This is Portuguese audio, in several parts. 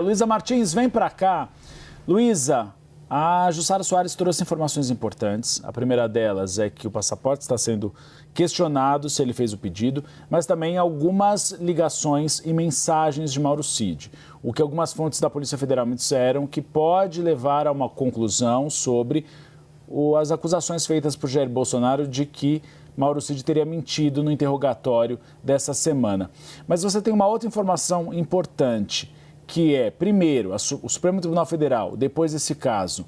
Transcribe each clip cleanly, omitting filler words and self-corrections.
Luísa Martins, vem para cá. Luísa, a Jussara Soares trouxe informações importantes. A primeira delas é que o passaporte está sendo questionado se ele fez o pedido, mas também algumas ligações e mensagens de Mauro Cid. O que algumas fontes da Polícia Federal me disseram que pode levar a uma conclusão sobre as acusações feitas por Jair Bolsonaro de que Mauro Cid teria mentido no interrogatório dessa semana. Mas você tem uma outra informação importante, que é, primeiro, o Supremo Tribunal Federal, depois desse caso,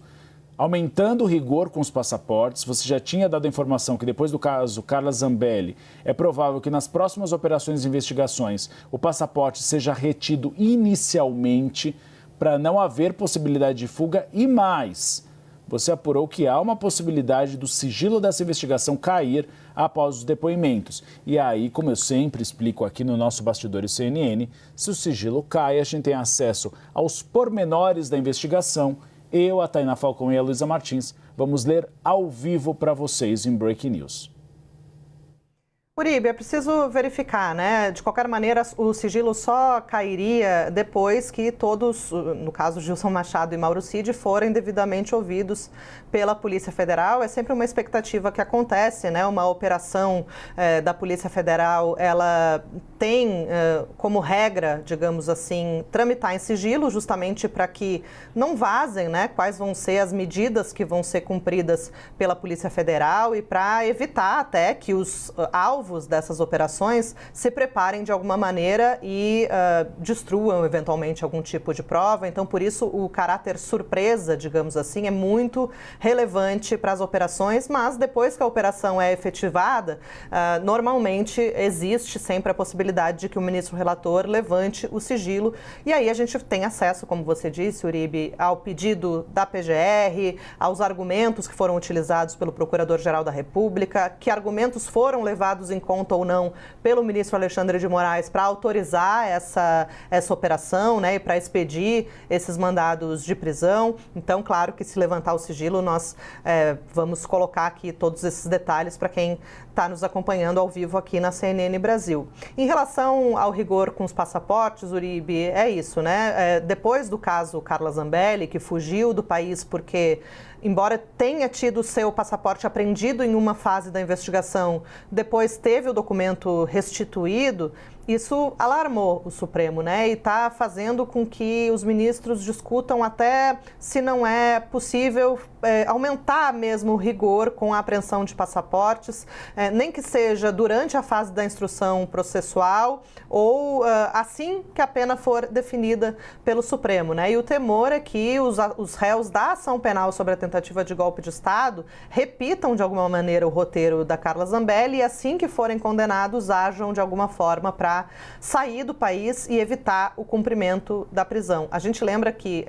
aumentando o rigor com os passaportes. Você já tinha dado a informação que depois do caso Carla Zambelli, é provável que nas próximas operações e investigações o passaporte seja retido inicialmente para não haver possibilidade de fuga e mais. Você apurou que há uma possibilidade do sigilo dessa investigação cair após os depoimentos. E aí, como eu sempre explico aqui no nosso Bastidores CNN, se o sigilo cai, a gente tem acesso aos pormenores da investigação. Eu, a Tainá Falcão e a Luísa Martins vamos ler ao vivo para vocês em Breaking News. Uribe, é preciso verificar, né? De qualquer maneira, o sigilo só cairia depois que todos, no caso Gilson Machado e Mauro Cid, forem devidamente ouvidos pela Polícia Federal. É sempre uma expectativa que acontece, né? Uma operação da Polícia Federal, ela tem como regra, digamos assim, tramitar em sigilo, justamente para que não vazem, né? Quais vão ser as medidas que vão ser cumpridas pela Polícia Federal e para evitar até que os alvos dessas operações se preparem de alguma maneira e destruam eventualmente algum tipo de prova. Então, por isso, o caráter surpresa, digamos assim, é muito relevante para as operações, mas depois que a operação é efetivada, normalmente existe sempre a possibilidade de que o ministro relator levante o sigilo e aí a gente tem acesso, como você disse, Uribe, ao pedido da PGR, aos argumentos que foram utilizados pelo Procurador-Geral da República, que argumentos foram levados em conta ou não pelo ministro Alexandre de Moraes para autorizar essa operação, né, e para expedir esses mandados de prisão. Então, claro que se levantar o sigilo, nós vamos colocar aqui todos esses detalhes para quem está nos acompanhando ao vivo aqui na CNN Brasil. Em relação ao rigor com os passaportes, Uribe, é isso, né? Depois do caso Carla Zambelli, que fugiu do país porque, embora tenha tido seu passaporte apreendido em uma fase da investigação, depois teve o documento restituído, isso alarmou o Supremo, né? E está fazendo com que os ministros discutam até se não é possível aumentar mesmo o rigor com a apreensão de passaportes, nem que seja durante a fase da instrução processual ou assim que a pena for definida pelo Supremo, né? E o temor é que os réus da ação penal sobre a tentativa de golpe de Estado repitam de alguma maneira o roteiro da Carla Zambelli e assim que forem condenados ajam de alguma forma para sair do país e evitar o cumprimento da prisão. A gente lembra que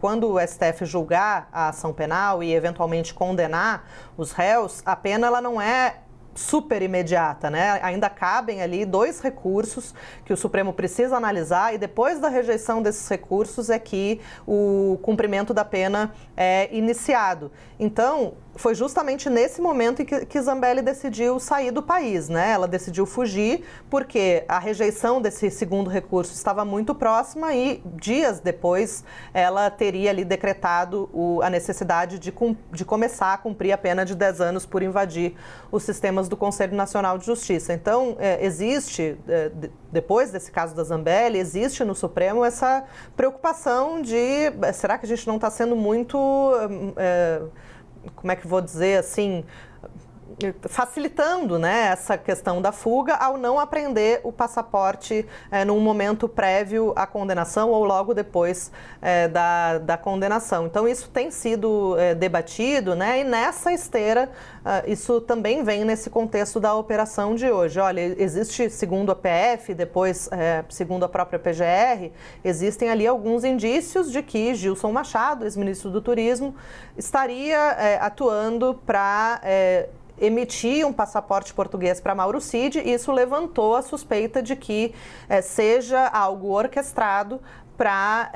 quando o STF julgar a ação penal e eventualmente condenar os réus, a pena ela não é super imediata, né? Ainda cabem ali 2 recursos que o Supremo precisa analisar e depois da rejeição desses recursos é que o cumprimento da pena é iniciado. Então, foi justamente nesse momento em que Zambelli decidiu sair do país, né? Ela decidiu fugir porque a rejeição desse segundo recurso estava muito próxima e dias depois ela teria ali decretado a necessidade de começar a cumprir a pena de 10 anos por invadir os sistemas do Conselho Nacional de Justiça. Então, existe, depois desse caso da Zambelli, existe no Supremo essa preocupação de, será que a gente não está sendo muito, como é que vou dizer assim, facilitando, né, essa questão da fuga ao não apreender o passaporte num momento prévio à condenação ou logo depois da condenação. Então, isso tem sido debatido, né, e nessa esteira, isso também vem nesse contexto da operação de hoje. Olha, existe, segundo a PF, depois, segundo a própria PGR, existem ali alguns indícios de que Gilson Machado, ex-ministro do Turismo, estaria atuando para emitir um passaporte português para Mauro Cid e isso levantou a suspeita de que seja algo orquestrado para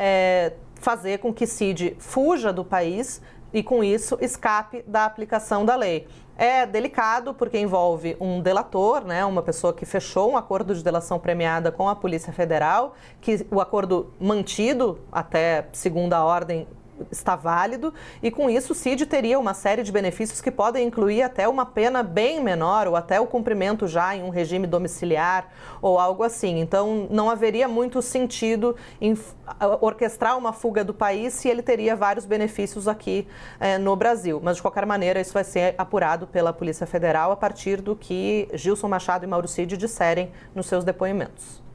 fazer com que Cid fuja do país e, com isso, escape da aplicação da lei. É delicado porque envolve um delator, né, uma pessoa que fechou um acordo de delação premiada com a Polícia Federal, que o acordo mantido até segunda ordem está válido, e com isso o CID teria uma série de benefícios que podem incluir até uma pena bem menor ou até o cumprimento já em um regime domiciliar ou algo assim. Então não haveria muito sentido em orquestrar uma fuga do país se ele teria vários benefícios aqui no Brasil. Mas de qualquer maneira isso vai ser apurado pela Polícia Federal a partir do que Gilson Machado e Mauro Cid disserem nos seus depoimentos.